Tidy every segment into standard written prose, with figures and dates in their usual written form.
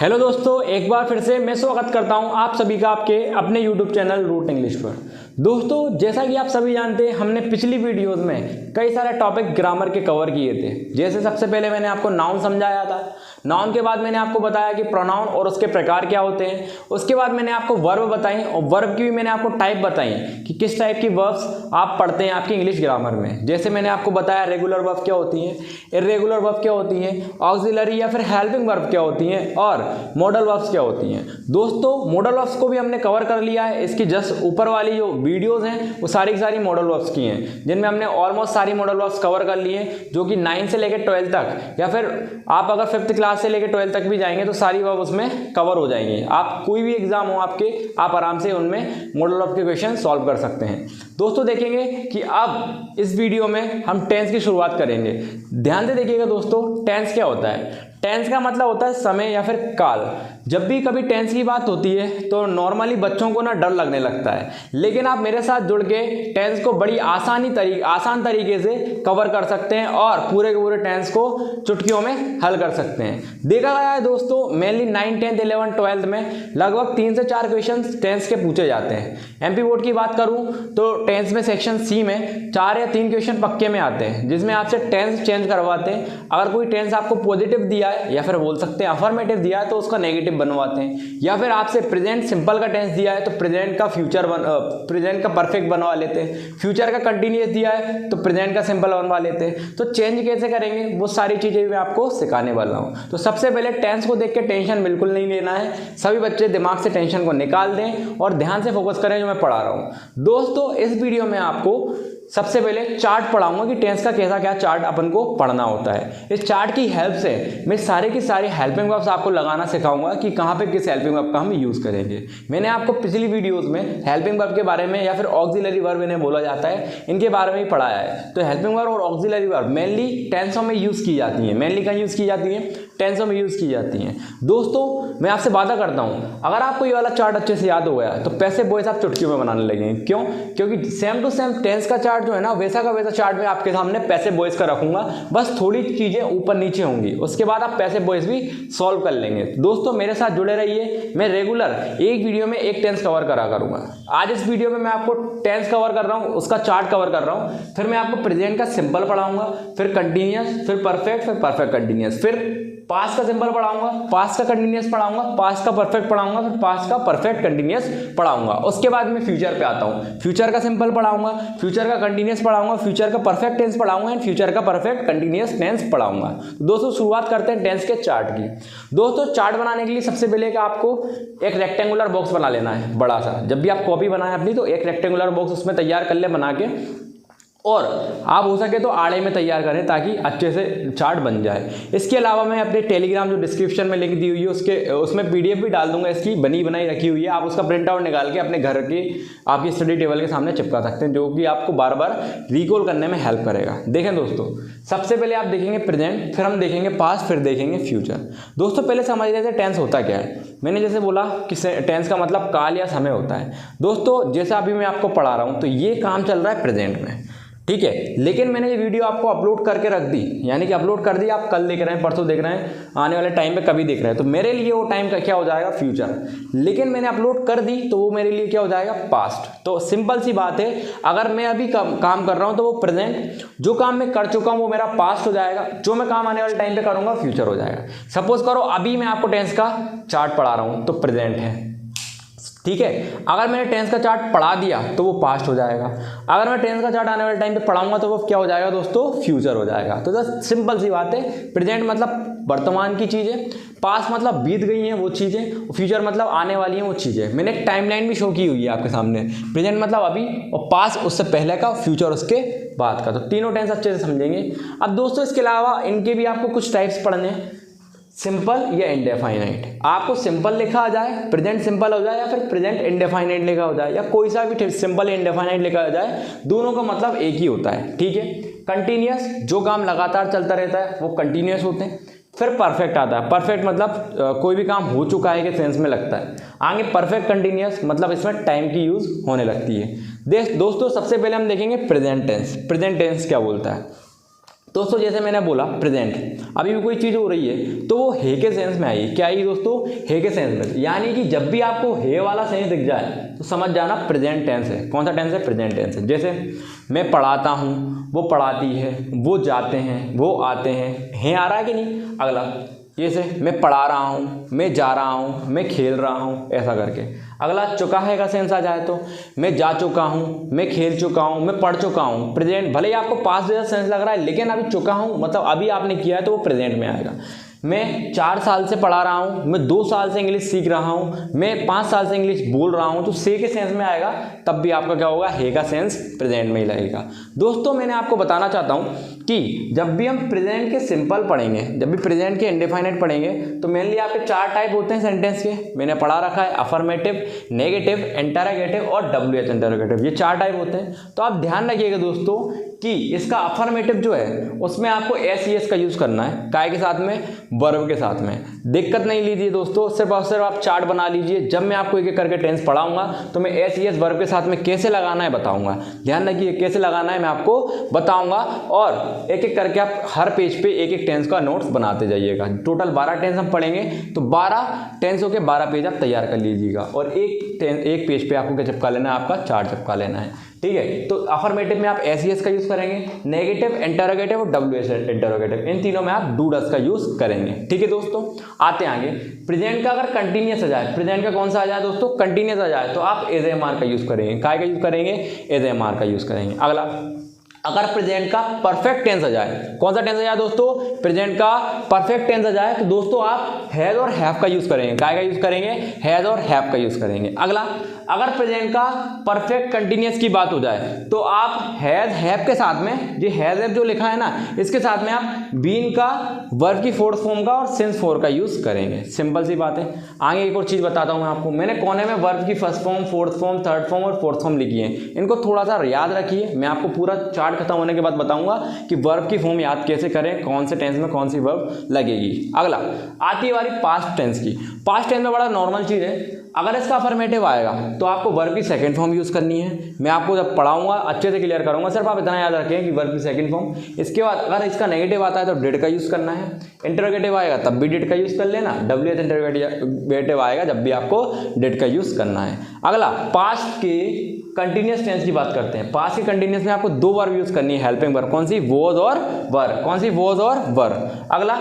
Hello दोस्तों, एक बार फिर से मैं स्वागत करता हूं आप सभी का आपके अपने यूट्यूब चैनल रूट इंग्लिश पर। दोस्तों, जैसा कि आप सभी जानते हैं, हमने पिछली वीडियोस में कई सारे टॉपिक ग्रामर के कवर किए थे। जैसे सबसे पहले मैंने आपको नाउन समझाया था। नाउन के बाद मैंने आपको बताया कि प्रोनाउन और उसके प्रकार क्या होते हैं। उसके बाद मैंने आपको वर्ब बताई और वर्ब की भी मैंने आपको टाइप बताई कि किस टाइप की वर्ब्स आप पढ़ते हैं आपकी इंग्लिश ग्रामर में। जैसे मैंने आपको बताया रेगुलर वर्ब क्या होती हैं, इर्रेगुलर वर्ब क्या होती हैं, ऑक्सिलरी या फिर हेल्पिंग वर्ब क्या होती हैं और मॉडल वर्ब्स क्या होती हैं। दोस्तों, मॉडल वर्ब्स को भी हमने कवर कर लिया है। इसकी जस्ट ऊपर वाली जो वीडियोस हैं वो सारी की सारी मॉडल वर्ब्स की हैं, जिनमें हमने ऑलमोस्ट सारी मॉडल वर्ब्स कवर कर लिए हैं, जो कि 9 से लेकर 12 तक या फिर आप अगर 5th क्लास से लेकर 12 तक भी जाएंगे तो सारी वर्ब उसमें कवर हो जाएंगी। आप कोई भी एग्जाम हो आपके, आप आराम से उनमें मॉडल वर्ब के क्वेश्चन सॉल्व कर सकते हैं। दोस्तों, देखेंगे कि अब इस वीडियो में हम टेंस की शुरुआत करेंगे। ध्यान से देखिएगा दोस्तों, टेंस क्या होता है। टेंस का मतलब होता है समय या फिर काल। जब भी कभी टेंस की बात होती है तो नॉर्मली बच्चों को ना डर लगने लगता है, लेकिन आप मेरे साथ जुड़ के टेंस को बड़ी आसान तरीके से कवर कर सकते हैं और पूरे के पूरे टेंस को चुटकियों में हल कर सकते हैं। देखा गया है दोस्तों, मेनली 9, 10, 11, 12 में लगभग 3 से 4 क्वेश्चन टेंस के पूछे जाते हैं। एमपी बोर्ड की बात करूं तो टेंस में सेक्शन सी में 4 या 3 क्वेश्चन पक्के में आते हैं, जिसमें आपसे टेंस चेंज करवाते हैं। अगर कोई टेंस आपको पॉजिटिव दिया है या फिर बोल सकते हैं अफर्मेटिव दिया है तो उसका नेगेटिव बनवाते हैं, या फिर आपसे प्रेजेंट सिंपल का टेंस दिया है तो प्रेजेंट का परफेक्ट बनवा लेते हैं। फ्यूचर का कंटिन्यूअस दिया है तो प्रेजेंट का सिंपल बनवा लेते हैं। तो चेंज कैसे करेंगे वो सारी चीजें मैं आपको सिखाने वाला हूं। तो सबसे पहले टेंस को देख के टेंशन बिल्कुल नहीं लेना है। सभी बच्चे दिमाग से टेंशन को निकाल दें और ध्यान से फोकस करें जो मैं पढ़ा रहा हूं। दोस्तों, इस वीडियो में आपको सबसे पहले चार्ट पढ़ाऊंगा कि टेंस का कैसा क्या चार्ट अपन को पढ़ना होता है। इस चार्ट की हेल्प से मैं सारे की सारी हेल्पिंग वर्ब्स आपको लगाना सिखाऊंगा कि कहाँ पे किस हेल्पिंग वर्ब का हम यूज करेंगे। मैंने आपको पिछली वीडियोस में हेल्पिंग वर्ब के बारे में या फिर ऑक्सिलरी वर्ब इन्हें बोला जाता है, इनके बारे में ही पढ़ाया है। तो हेल्पिंग वर्ब और ऑक्सिलरी वर्ब मेनली टेंसों में यूज की जाती है। मेनली कहाँ यूज की जाती है? टेंसों में यूज की जाती हैं। दोस्तों, मैं आपसे वादा करता हूं, अगर आपको ये वाला चार्ट अच्छे से याद हो गया तो पैसिव वॉइस आप चुटकियों में बनाने लगेंगे। क्यों? क्योंकि सेम टू सेम टेंस का चार्ट जो है ना, वैसा का वैसा चार्ट में आपके सामने पैसिव वॉइस का रखूंगा। बस थोड़ी चीजें ऊपर नीचे होंगी, उसके बाद आप पैसिव वॉइस भी सॉल्व कर लेंगे। दोस्तों, मेरे साथ जुड़े रहिए। मैं रेगुलर एक वीडियो में एक टेंस कवर करा करूंगा। आज इस वीडियो में मैं आपको टेंस कवर कर रहा हूं, उसका चार्ट कवर कर रहा हूं। फिर मैं आपको प्रेजेंट का सिंपल पढ़ाऊंगा, फिर कंटिन्यूअस, फिर परफेक्ट, फिर परफेक्ट कंटिन्यूअस, फिर पास्ट का सिंपल पढ़ाऊंगा, पास्ट का कंटिन्यूअस पढ़ाऊंगा, पास्ट का परफेक्ट पढ़ाऊंगा, फिर पास्ट का परफेक्ट कंटिन्यूअस पढ़ाऊंगा। उसके बाद मैं फ्यूचर पे आता हूं। फ्यूचर का सिंपल पढ़ाऊंगा, फ्यूचर का कंटिन्यूअस पढ़ाऊंगा, फ्यूचर का परफेक्ट टेंस पढ़ाऊंगा एंड फ्यूचर का परफेक्ट कंटिन्यूअस टेंस पढ़ाऊंगा। दोस्तों, शुरुआत करते हैं टेंस के चार्ट की। दोस्तों, चार्ट बनाने के लिए सबसे पहले आपको एक रेक्टेंगुलर बॉक्स बना लेना है बड़ा सा। जब भी आप कॉपी बनाएं अपनी तो एक रेक्टेंगुलर बॉक्स उसमें तैयार कर ले बना के, और आप हो सके तो आड़े में तैयार करें ताकि अच्छे से चार्ट बन जाए। इसके अलावा मैं अपने टेलीग्राम जो डिस्क्रिप्शन में लिंक दी हुई है उसमें पीडीएफ भी डाल दूंगा, इसकी बनी बनाई रखी हुई है। आप उसका प्रिंट आउट निकाल के अपने घर की आपकी स्टडी टेबल के सामने चिपका सकते हैं, जो कि आपको बार बार रिकॉल करने में हेल्प करेगा। देखें दोस्तों, सबसे पहले आप देखेंगे प्रेजेंट, फिर हम देखेंगे पास्ट, फिर देखेंगे फ्यूचर। दोस्तों, पहले समझ लेते हैं टेंस होता क्या है। मैंने जैसे बोला कि टेंस का मतलब काल या समय होता है। दोस्तों, जैसा अभी मैं आपको पढ़ा रहा हूँ तो ये काम चल रहा है प्रेजेंट में, ठीक है। लेकिन मैंने ये वीडियो आपको अपलोड करके रख दी, यानी कि अपलोड कर दी, आप कल देख रहे हैं, परसों देख रहे हैं, आने वाले टाइम पे कभी देख रहे हैं, तो मेरे लिए वो टाइम का क्या हो जाएगा? फ्यूचर। लेकिन मैंने अपलोड कर दी तो वो मेरे लिए क्या हो जाएगा? पास्ट। तो सिंपल सी बात है, अगर मैं अभी काम कर रहा हूँ तो वो प्रेजेंट, जो काम मैं कर चुका हूँ वो मेरा पास्ट हो जाएगा, जो मैं काम आने वाले टाइम पे करूँगा फ्यूचर हो जाएगा। सपोज करो अभी मैं आपको टेंस का चार्ट पढ़ा रहा हूँ तो प्रेजेंट है, ठीक है। अगर मैंने टेंस का चार्ट पढ़ा दिया तो वो पास्ट हो जाएगा। अगर मैं टेंस का चार्ट आने वाले टाइम पे पढ़ाऊंगा तो वो क्या हो जाएगा दोस्तों? फ्यूचर हो जाएगा। तो बस सिंपल सी बात है, प्रेजेंट मतलब वर्तमान की चीजें, पास्ट मतलब बीत गई हैं वो चीजें, फ्यूचर मतलब आने वाली हैं वो चीजें। मैंने एक टाइमलाइन भी शो की हुई है आपके सामने। प्रेजेंट मतलब अभी, और पास्ट उससे पहले का, फ्यूचर उसके बाद का। तो तीनों टेंस अच्छे से समझेंगे। अब दोस्तों, इसके अलावा इनके भी आपको कुछ टाइप्स पढ़ने हैं, सिंपल या इंडेफाइनाइट। आपको सिंपल लिखा आ जाए, प्रेजेंट सिंपल हो जाए, या फिर प्रेजेंट इंडेफाइनाइट लिखा हो जाए, या कोई सा भी सिंपल या इंडेफाइनाइट लिखा आ जाए, दोनों का मतलब एक ही होता है, ठीक है। कंटिन्यूअस, जो काम लगातार चलता रहता है वो कंटिन्यूअस होते हैं। फिर परफेक्ट आता है। परफेक्ट मतलब कोई भी काम हो चुका है के सेंस में लगता है। आगे परफेक्ट कंटिन्यूअस मतलब इसमें टाइम की यूज होने लगती है। दोस्तों, सबसे पहले हम देखेंगे प्रेजेंट टेंस। प्रेजेंट टेंस क्या बोलता है? दोस्तों जैसे मैंने बोला प्रेजेंट, अभी भी कोई चीज़ हो रही है तो वो हे के सेंस में आएगी। क्या आएगी दोस्तों? हे के सेंस में। यानी कि जब भी आपको हे वाला सेंस दिख जाए तो समझ जाना प्रेजेंट टेंस है। कौन सा टेंस है? प्रेजेंट टेंस है। जैसे मैं पढ़ाता हूँ, वो पढ़ाती है, वो जाते हैं, वो आते हैं। हे आ रहा है कि नहीं? अगला जैसे मैं पढ़ा रहा हूँ, मैं जा रहा हूँ, मैं खेल रहा हूँ, ऐसा करके। अगला चुका है का सेंस आ जाए तो मैं जा चुका हूँ, मैं खेल चुका हूँ, मैं पढ़ चुका हूँ। प्रेजेंट भले ही आपको पास्ट जैसा सेंस लग रहा है, लेकिन अभी चुका हूँ मतलब अभी आपने किया है तो वो प्रेजेंट में आएगा। मैं 4 साल से पढ़ा रहा हूँ, मैं 2 साल से इंग्लिश सीख रहा हूँ, मैं 5 साल से इंग्लिश बोल रहा हूँ, तो से के सेंस में आएगा। तब भी आपका क्या होगा? हे का सेंस प्रेजेंट में ही लगेगा। दोस्तों मैंने आपको बताना चाहता हूँ कि जब भी हम प्रेजेंट के सिंपल पढ़ेंगे, जब भी प्रेजेंट के इंडेफिनिट पढ़ेंगे, तो मेनली आपके 4 टाइप होते हैं सेंटेंस के। मैंने पढ़ा रखा है अफर्मेटिव, नेगेटिव, इंटरोगेटिव और WH इंटरोगेटिव। ये 4 टाइप होते हैं। तो आप ध्यान रखिएगा दोस्तों कि इसका अफर्मेटिव जो है उसमें आपको SES का यूज़ करना है। काय के साथ में? वर्ब के साथ में। दिक्कत नहीं लीजिए दोस्तों, सिर्फ और सिर्फ आप चार्ट बना लीजिए। जब मैं आपको एक एक करके टेंस पढ़ाऊंगा तो मैं SES वर्ब के साथ में कैसे लगाना है बताऊंगा। ध्यान रखिए कैसे लगाना है मैं आपको बताऊंगा, और एक एक करके आप हर पेज पे एक एक टेंस का नोट्स बनाते जाइएगा। टोटल 12 टेंस हम पढ़ेंगे, तो 12 टेंसों के 12 पेज आप तैयार कर लीजिएगा, और एक पेज पे आपको क्या चिपका लेना है? आपका चार्ट चिपका लेना है। ठीक है, तो अफर्मेटिव में आप SES का यूज करेंगे, नेगेटिव, इंटरोगेटिव और WH इंटरोगेटिव, इन तीनों में आप डू डज का यूज करेंगे। ठीक है दोस्तों, आते हैं आगे। प्रेजेंट का अगर कंटिन्यूअस आ जाए, प्रेजेंट का कौन सा आ जाए दोस्तों? कंटिन्यूअस आ जाए, तो आप AMR का यूज करेंगे। काय का यूज करेंगे? AMR का यूज करेंगे। अगला, अगर प्रेजेंट का परफेक्ट टेंस आ जाए, कौन सा टेंस आ जाए दोस्तों? प्रेजेंट का परफेक्ट टेंस आ जाए, तो दोस्तों आप हैज और हैव का यूज करेंगे। काय का यूज करेंगे? हैज और हैव का यूज करेंगे। अगला, अगर प्रेजेंट का परफेक्ट कंटिन्यूअस की बात हो जाए, तो आप हैज हैव के साथ में, ये हैज हैव जो लिखा है ना, इसके साथ में आप बीन का, वर्ब की फोर्थ फॉर्म का और सिंस फॉर का यूज करेंगे। सिंपल सी बात है। आगे एक और चीज बताता हूं मैं आपको। मैंने कोने में वर्ब की first form, fourth form, third form और फोर्थ फॉर्म लिखी है। इनको थोड़ा सा याद रखिए। मैं आपको पूरा चार्ट खत्म होने के बाद बताऊंगा कि वर्ब की फॉर्म याद कैसे करें, कौन से टेंस में कौन सी वर्ब लगेगी। अगला, आती है बारी पास्ट टेंस की। पास्ट टेंस में बड़ा नॉर्मल चीज है। अगर इसका अफर्मेटिव आएगा तो आपको वर्ब की सेकंड फॉर्म यूज करनी है। मैं आपको जब पढ़ाऊंगा अच्छे से क्लियर करूंगा, सिर्फ आप इतना याद रखें कि वर्ब की सेकंड फॉर्म। इसके बाद अगर इसका नेगेटिव आता है तो डिड का यूज करना है। इंटरोगेटिव आएगा तब भी डिड का यूज कर लेना। WH इंटरोगेटिव आएगा जब भी आपको डिड का यूज करना है। अगला, पास्ट के कंटिन्यूअस टेंस की बात करते हैं। पास्ट के कंटिन्यूअस में आपको 2 वर्ब यूज करनी है, हेल्पिंग वर्ब। कौन सी? वॉज और वर। कौन सी? वॉज और वर। अगला,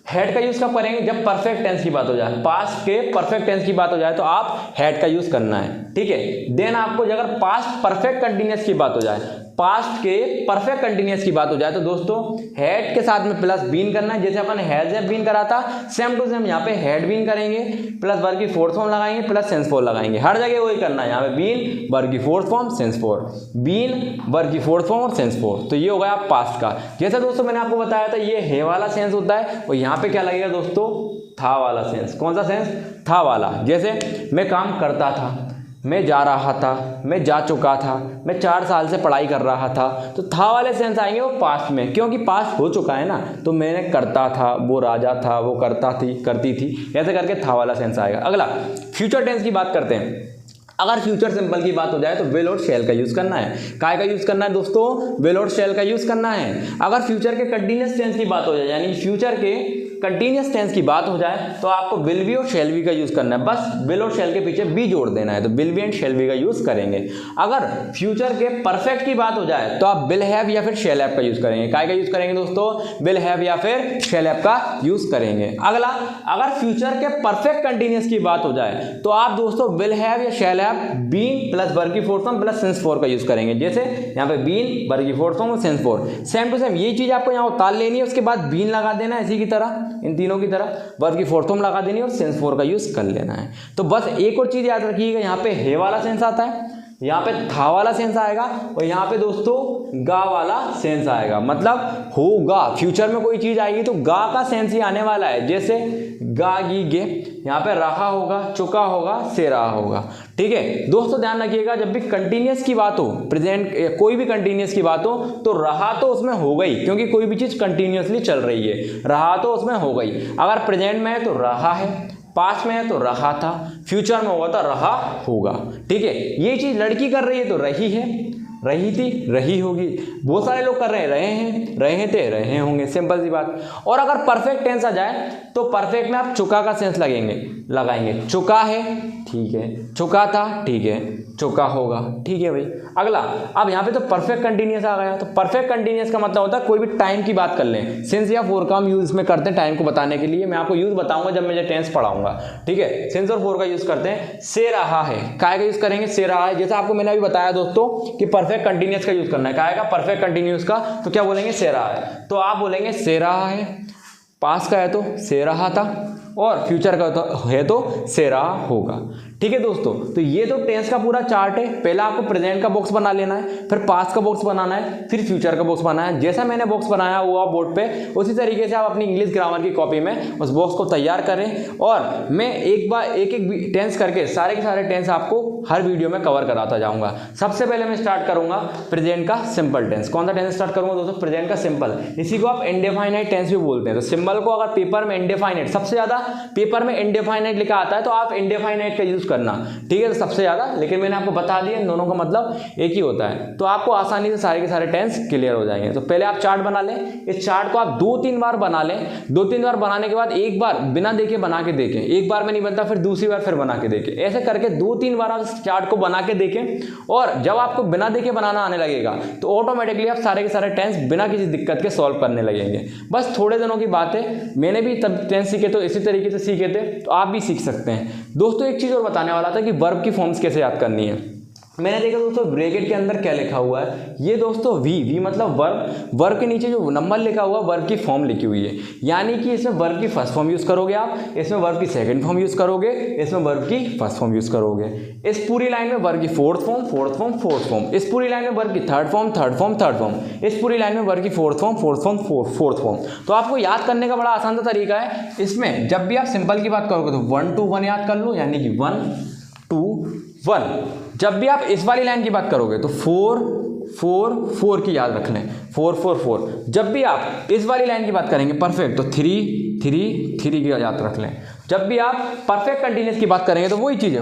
हैड का यूज कब करेंगे? जब परफेक्ट टेंस की बात हो जाए। पास्ट के परफेक्ट टेंस की बात हो जाए तो आप हैड का यूज करना है। ठीक है, देन आपको अगर पास्ट परफेक्ट कंटिन्यूअस की बात हो जाए, पास्ट के परफेक्ट कंटिन्यूअस की बात हो जाए, तो दोस्तों हैड के साथ में प्लस बीन करना है। जैसे अपन हैज हैव बीन करा था, सेम टू सेम यहाँ पे हैड बीन करेंगे, प्लस वर्ब की फोर्थ फॉर्म लगाएंगे, प्लस सेंस फॉर लगाएंगे। हर जगह वही करना है। यहाँ पे बीन, वर्ब की fourth form, since for, been, verb की फोर्थ फॉर्म और सेंस फॉर। तो ये हो गया पास्ट का। जैसा दोस्तों मैंने आपको बताया था, ये है वाला सेंस होता है, और यहाँ पे क्या लगेगा दोस्तों? था वाला सेंस। कौन सा सेंस? था वाला। जैसे मैं काम करता था, मैं जा रहा था, मैं जा चुका था, मैं 4 साल से पढ़ाई कर रहा था, तो था वाले सेंस आएंगे वो पास्ट में, क्योंकि पास्ट हो चुका है ना। तो मैंने करता था, वो राजा था, वो करता थी, करती थी, ऐसे करके था वाला सेंस आएगा। अगला, फ्यूचर टेंस की बात करते हैं। अगर फ्यूचर सिंपल की बात हो जाए तो विल और शैल का यूज करना है। काय का यूज करना है दोस्तों? विल और शैल का यूज करना है। अगर फ्यूचर के कंटिन्यूअस टेंस की बात हो जाए, यानी फ्यूचर के कंटिन्यूअस टेंस की बात हो जाए, तो आपको विल बी और शैल बी का यूज करना है। बस विल और शैल के पीछे बी जोड़ देना है, तो will be and shall be का यूज करेंगे। अगर फ्यूचर के परफेक्ट की बात हो जाए तो आप विल हैव या फिर शैल हैव का यूज करेंगे। काय का यूज करेंगे दोस्तों? विल हैव या फिर शैल हैव का यूज करेंगे। अगला, अगर फ्यूचर के परफेक्ट कंटिन्यूअस की बात हो जाए तो आप दोस्तों विल हैव या shall have been plus verb की fourth form plus since for का यूज करेंगे। जैसे यहाँ पे बीन, वर्ब की फोर्थ फॉर्म और since for, same to same ये चीज आपको यहाँ उतार लेनी है। उसके बाद बीन लगा देना है इसी की तरह, इन तीनों की तरह, वर्ब की फोर्थ फॉर्म लगा देनी है और सेंस फॉर का यूज कर लेना है। तो बस एक और चीज याद रखिएगा, यहाँ पे हे वाला सेंस आता है, यहाँ पे था वाला सेंस आएगा, और यहाँ पे दोस्तों गा वाला सेंस आएगा। मतलब होगा, फ्यूचर में कोई चीज आएगी तो गा का सेंस ही आने वाला है। जैसे गा, गी, गे, यहाँ पे रहा होगा, चुका होगा, से रहा होगा। ठीक है दोस्तों, ध्यान रखिएगा जब भी कंटिन्यूअस की बात हो, प्रेजेंट कोई भी कंटिन्यूअस की बात हो, तो रहा तो उसमें हो गई, क्योंकि कोई भी चीज कंटिन्यूअसली चल रही है, रहा तो उसमें हो गई। अगर प्रेजेंट में है तो रहा है, पास्ट में है तो रहा था, फ्यूचर में होगा तो रहा होगा। ठीक है, ये चीज लड़की कर रही है तो रही है, रही थी, रही होगी। बहुत सारे लोग कर रहे हैं, रहे थे, रहे होंगे, सिंपल सी बात। और अगर परफेक्ट टेंस आ जाए तो परफेक्ट में आप चुका का सेंस लगाएंगे। चुका है, ठीक है, चुका था, ठीक है, चुका होगा, ठीक है भाई। अगला, अब यहाँ पे तो परफेक्ट कंटिन्यूअस आ गया। तो परफेक्ट कंटिन्यूअस का मतलब होता है कोई भी टाइम की बात कर लें, सिंस या फोर का हम यूज में करते हैं टाइम को बताने के लिए। मैं आपको यूज बताऊंगा जब मैं टेंस पढ़ाऊंगा, ठीक है। सिंस और फोर का यूज करते हैं। से रहा है, काय का यूज करेंगे? से रहा है। जैसा आपको मैंने अभी बताया दोस्तों कि परफेक्ट कंटिन्यूअस का यूज करना है, काय का? परफेक्ट कंटिन्यूअस का। तो क्या बोलेंगे? से रहा है। तो आप बोलेंगे से रहा है, पास का है तो से रहा था, और फ्यूचर का है तो से रहा होगा, ठीक है दोस्तों। तो ये तो टेंस का पूरा चार्ट है। पहला आपको प्रेजेंट का बॉक्स बना लेना है, फिर पास्ट का बॉक्स बनाना है, फिर फ्यूचर का बॉक्स बनाना है। जैसा मैंने बॉक्स बनाया हुआ बोर्ड पे, उसी तरीके से आप अपनी इंग्लिश ग्रामर की कॉपी में उस बॉक्स को तैयार करें। और मैं एक बार एक एक टेंस करके सारे के सारे टेंस आपको हर वीडियो में कवर कराता जाऊंगा। सबसे पहले मैं स्टार्ट करूंगा प्रेजेंट का सिंपल टेंस। कौन सा टेंस स्टार्ट करूंगा दोस्तों? प्रेजेंट का सिंपल। इसी को आप इंडेफाइनाइट टेंस भी बोलते हैं। तो सिंबल को अगर पेपर में इंडेफाइनाइट, सबसे ज्यादा पेपर में इंडेफाइनाइट लिखा आता है तो आप इंडेफाइनाइट का यूज करना, ठीक है, तो सबसे ज्यादा। लेकिन मैंने आपको बता दिया दोनों का मतलब एक ही होता है, तो आपको आसानी से सारे के सारे टेंस क्लियर हो जाएंगे। तो पहले आप चार्ट बना लें। इस चार्ट को आप 2-3 बार बना लें। 2-3 बार बनाने के बाद एक बार बिना देखे बना के देखें। एक बार में नहीं बनता, फिर दूसरी बार फिर बना के देखें। ऐसे करके 2-3 बार आप इस चार्ट को बना के देखें। और जब आपको बिना देखे बनाना आने लगेगा तो ऑटोमेटिकली आप सारे के सारे टेंस बिना किसी दिक्कत के सॉल्व करने लगेंगे। बस थोड़े दिनों की बात है, मैंने भी तब टेंस सीखे तो इसी तरीके से सीखे थे, तो आप भी सीख सकते हैं। दोस्तों एक चीज और बताने वाला था कि वर्ब की फॉर्म्स कैसे याद करनी है। मैंने देखा दोस्तों ब्रैकेट के अंदर क्या लिखा हुआ है, ये दोस्तों वी मतलब वर्ब। वर्ब के नीचे जो नंबर लिखा हुआ वर्ब की फॉर्म लिखी हुई है, यानी कि इसमें वर्ब की फर्स्ट फॉर्म यूज करोगे आप, इसमें वर्ब की सेकंड फॉर्म यूज करोगे, इसमें वर्ब की फर्स्ट फॉर्म यूज करोगे। इस पूरी लाइन में वर्ब की फोर्थ फॉर्म, फोर्थ फॉर्म। इस पूरी लाइन में वर्ब की थर्ड फॉर्म। इस पूरी लाइन में वर्ब की फोर्थ फॉर्म। तो आपको याद करने का बड़ा आसान सा तरीका है। इसमें जब भी आप सिंपल की बात करोगे तो 1 to 1 याद कर लो, यानी कि 1 to 1। जब भी आप इस वाली लाइन की बात करोगे तो 4 की याद रख लें, 4। जब भी आप इस वाली लाइन की बात करेंगे परफेक्ट, तो 3 की याद रख लें। जब भी आप परफेक्ट कंटिन्यूअस की बात करेंगे तो वही चीज़ है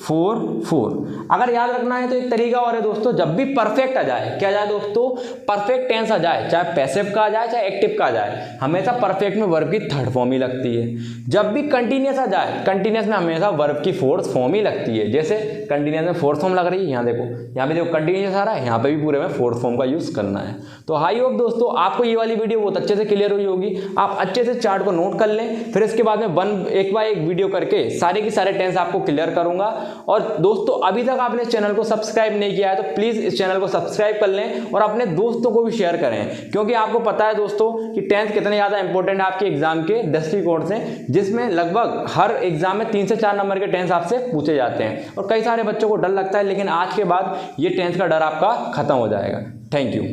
4। अगर याद रखना है तो एक तरीका और है दोस्तों, जब भी परफेक्ट आ जाए, क्या जाए दोस्तों? परफेक्ट टेंस आ जाए, चाहे पैसिव का आ जाए चाहे एक्टिव का आ जाए, हमेशा परफेक्ट में वर्ब की थर्ड फॉर्म ही लगती है। जब भी कंटिन्यूअस आ जाए, कंटिन्यूअस में हमेशा वर्ब की फोर्थ फॉर्म ही लगती है। जैसे कंटिन्यूअस में फोर्थ फॉर्म लग रही है, यहाँ देखो, यहाँ पे देखो कंटिन्यूअस आ रहा है, यहाँ पे भी पूरे में फोर्थ फॉर्म का यूज करना है। तो आई होप दोस्तों आपको ये वाली वीडियो बहुत अच्छे से क्लियर हुई होगी। आप अच्छे से चार्ट को नोट कर लें, फिर इसके बाद में एक बार एक वीडियो करके सारे के सारे टेंस आपको क्लियर करूंगा। और दोस्तों अभी तक आपने इस चैनल को सब्सक्राइब नहीं किया है तो प्लीज इस चैनल को सब्सक्राइब कर लें और अपने दोस्तों को भी शेयर करें, क्योंकि आपको पता है दोस्तों कि टेंस कितने ज्यादा इंपॉर्टेंट है आपके एग्जाम के दृष्टिकोण से, जिसमें लगभग हर एग्जाम में 3 से 4 नंबर के टेंस आपसे पूछे जाते हैं। और कई सारे बच्चों को डर लगता है, लेकिन आज के बाद ये टेंस का डर आपका खत्म हो जाएगा। Thank you.